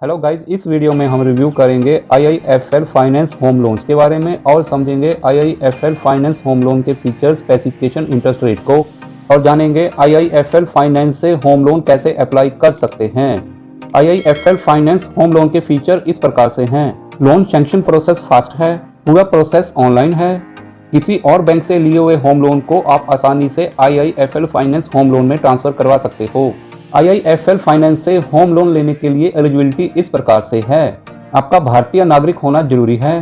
Hello guys, इस video में हम रिव्यू करेंगे IIFL फाइनेंस होम लोन्स के बारे में और समझेंगे IIFL फाइनेंस होम लोन के फीचर्स, स्पेसिफिकेशन, इंटरेस्ट रेट को और जानेंगे IIFL फाइनेंस से होम लोन कैसे अप्लाई कर सकते हैं। IIFL फाइनेंस होम लोन के फीचर इस प्रकार से हैं। लोन सैंक्शन प्रोसेस फास्ट है, पूरा प्रोसेस ऑनलाइन है। किसी और बैंक से लिए हुए होम लोन को आप आसानी से IIFL फाइनेंस होम लोन में ट्रांसफर करवा सकते हो। IIFL फाइनेंस से होम लोन लेने के लिए एलिजिबिलिटी इस प्रकार से है। आपका भारतीय नागरिक होना जरूरी है।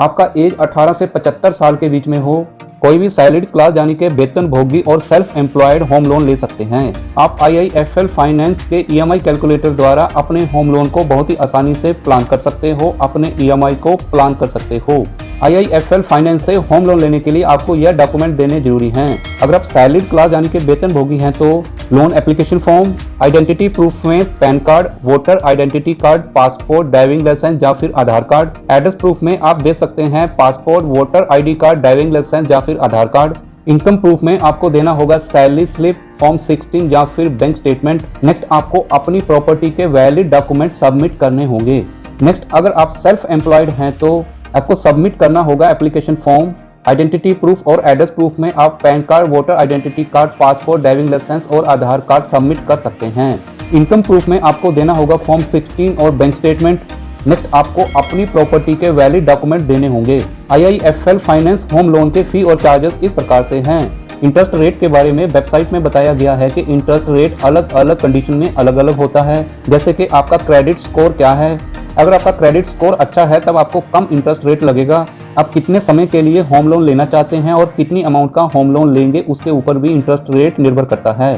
आपका एज 18 से 75 साल के बीच में हो। कोई भी सैलरीड क्लास यानी कि वेतन भोगी और सेल्फ एम्प्लॉयड होम लोन ले सकते हैं। आप IIFL फाइनेंस के EMI कैलकुलेटर द्वारा अपने होम लोन को बहुत ही आसानी से प्लान कर सकते हो, अपने EMI को प्लान कर सकते हो। IIFL फाइनेंस से होम लोन लेने के लिए आपको यह डॉक्यूमेंट देने जरूरी हैं। अगर आप सैलरीड क्लास यानी कि वेतन भोगी हैं तो loan application form, identity proof में PAN card, voter identity card, passport, driving licence या फिर आधार कार्ड। एड्रेस प्रूफ में आप दे सकते हैं passport, voter ID card, driving licence या फिर आधार कार्ड। इनकम प्रूफ में आपको देना होगा सैलरी स्लिप, फॉर्म 16 या फिर बैंक स्टेटमेंट। नेक्स्ट आपको अपनी प्रॉपर्टी के वैलिड डॉक्यूमेंट सबमिट करने होंगे। नेक्स्ट अगर आप सेल्फ एम्प्लॉयड हैं तो आपको सबमिट करना होगा एप्लीकेशन फॉर्म। आइडेंटिटी प्रूफ और एड्रेस प्रूफ में आप PAN card, voter identity card, passport, driving licence और आधार कार्ड सबमिट कर सकते हैं। इनकम प्रूफ में आपको देना होगा फॉर्म 16 और बैंक स्टेटमेंट। नेक्स्ट आपको अपनी प्रॉपर्टी के वैलिड डॉक्यूमेंट देने होंगे। IIFL फाइनेंस होम लोन के फी और चार्जेस इस प्रकार से हैं। इंटरेस्ट रेट के बारे में वेबसाइट में बताया गया है कि इंटरेस्ट रेट अलग अलग कंडीशन में अलग अलग होता है, जैसे कि आपका क्रेडिट स्कोर क्या है। अगर आपका क्रेडिट स्कोर अच्छा है तब आपको कम इंटरेस्ट रेट लगेगा। आप कितने समय के लिए होम लोन लेना चाहते हैं और कितनी अमाउंट का होम लोन लेंगे उसके ऊपर भी इंटरेस्ट रेट निर्भर करता है।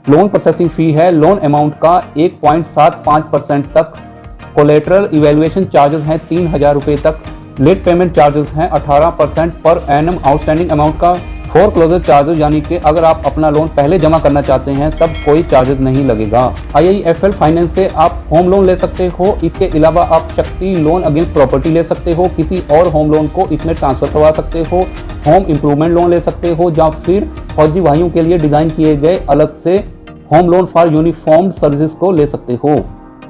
लोन प्रोसेसिंग फी है लोन अमाउंट का 1.75% तक। कोलेटरल इवैल्यूएशन चार्जेस हैं 3000 रुपये तक। लेट पेमेंट चार्जेस हैं 18% पर एनम आउटस्टैंडिंग अमाउंट का। फोर क्लोजर चार्जेस यानी कि अगर आप अपना लोन पहले जमा करना चाहते हैं तब कोई चार्जेस नहीं लगेगा। IIFL फाइनेंस से आप होम लोन ले सकते हो। इसके अलावा आप शक्ति लोन अगेंस्ट प्रॉपर्टी ले सकते हो, किसी और होम लोन को इसमें ट्रांसफर करवा सकते हो, होम इम्प्रूवमेंट लोन ले सकते हो या फिर फौजी भाइयों के लिए डिजाइन किए गए अलग से home loan for uniformed services को ले सकते हो।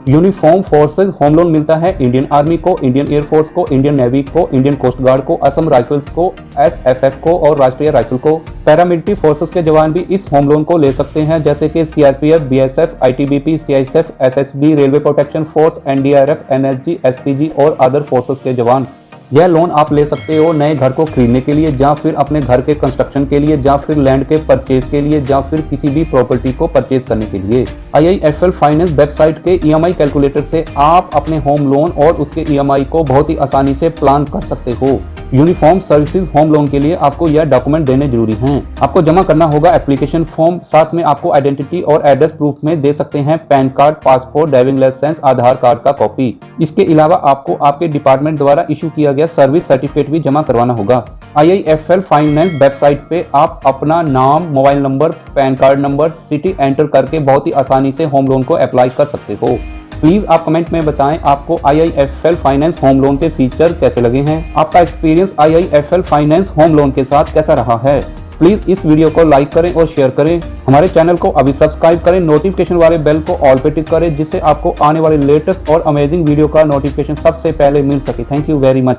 यूनिफॉर्म फोर्सेज होम लोन मिलता है इंडियन आर्मी को, इंडियन एयरफोर्स को, इंडियन नेवी को, इंडियन कोस्ट गार्ड को, असम राइफल्स को, SFF को और राष्ट्रीय राइफल को। पैरामिलिट्री फोर्सेज के जवान भी इस होम लोन को ले सकते हैं, जैसे कि CRPF, BSF, ITBP, CISF, SSB, railway protection force, NDRF, NSG, SPG और अदर फोर्सेज के जवान। यह लोन आप ले सकते हो नए घर को खरीदने के लिए या फिर अपने घर के कंस्ट्रक्शन के लिए या फिर लैंड के परचेज के लिए या फिर किसी भी प्रॉपर्टी को परचेज करने के लिए। IIFL फाइनेंस वेबसाइट के EMI कैलकुलेटर से आप अपने होम लोन और उसके EMI को बहुत ही आसानी से प्लान कर सकते हो। यूनिफॉर्म सर्विसेज होम लोन के लिए आपको यह डॉक्यूमेंट देने जरूरी हैं। आपको जमा करना होगा एप्लीकेशन फॉर्म, साथ में आपको आइडेंटिटी और एड्रेस प्रूफ में दे सकते हैं pan card, passport, driving licence, Aadhaar card का कॉपी। इसके अलावा आपको आपके डिपार्टमेंट द्वारा इशू किया गया सर्विस सर्टिफिकेट भी जमा करवाना होगा। IIFL फाइनेंस वेबसाइट पे आप अपना नाम, mobile number, pan card number, city enter करके बहुत ही आसानी से होम लोन को अप्लाई कर सकते हो। प्लीज आप कमेंट में बताएं आपको IIFL फाइनेंस होम लोन के फीचर कैसे लगे हैं। आपका experience IIFL finance home loan के साथ कैसा रहा है। प्लीज इस वीडियो को लाइक करें और शेयर करें। हमारे चैनल को अभी सब्सक्राइब करें, नोटिफिकेशन वाले बेल को ऑल पे टिक करें, जिससे आपको आने वाले लेटेस्ट और अमेजिंग वीडियो का नोटिफिकेशन सबसे पहले मिल सके। Thank you very much.